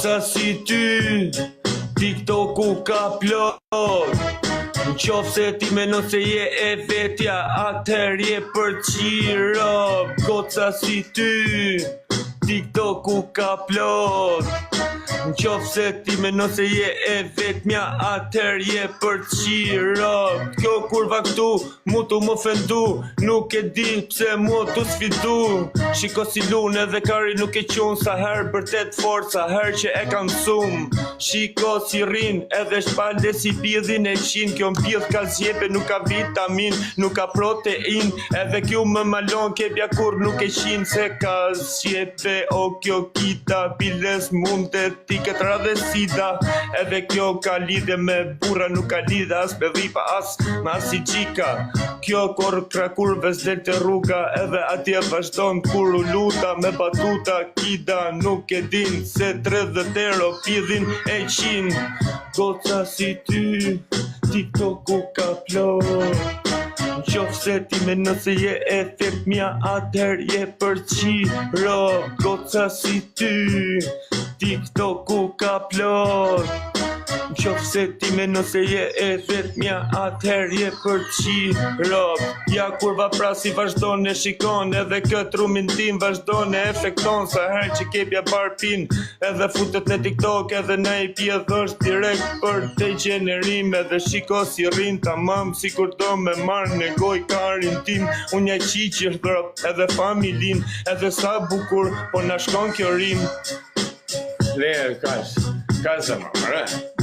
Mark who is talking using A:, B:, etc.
A: Goca si ty, TikToku ka plot. Qofë se ti menon se je e vetja, atëher je për qiro. Goca si ty, TikToku ka plot. Qofë se ti menon se je e vetmja, atëher je për qiro. Kjo kurva këtu mu t'u më ofendu, nuk e di pse mu t'u sfidu. Shiko si lun edhe kari nuk e qun, sa her bërtet fort, sa her që e kam sum. Shiko si rin edhe shpalde si pidhin e qin, kjo m'pidh ka zjepe, nuk ka vitamin, nuk ka protein. Edhe kjo më malon kebja kur nuk e qin, se ka zjepe o kjo kita, biles mundet ti këtë radhe sida. Edhe kjo ka lidhe me burra, nuk ka lidhe as me dhipa, as me as si qika. Kjo krakurve s'del të rruga, edhe atje vazhdon kur u luta me batuta kida. Nuk e din se 30 euro pidhin e qin. Goca si ty, TikToku ka plot. Qofë se ti menon se je e vetmja, atëher je për qiro. Goca si ty, TikToku ka plot. Qofë se ti menon se je e vetmja, atëher je për qiro. Ja kurva pra si vazhdon e shikon, edhe këtë rumin tim vazhdon e efekton. Sa her që kepja barpin, edhe futet në TikTok, edhe ne i pjedh është direkt për te gjenerim. Edhe shiko si rrin tamam, si kur do me marrë në goj karin tim. Unë ja qiqir drop, edhe familin, edhe sa bukur, po na shkon kjo rim.
B: Leja, ka zëma, mëre?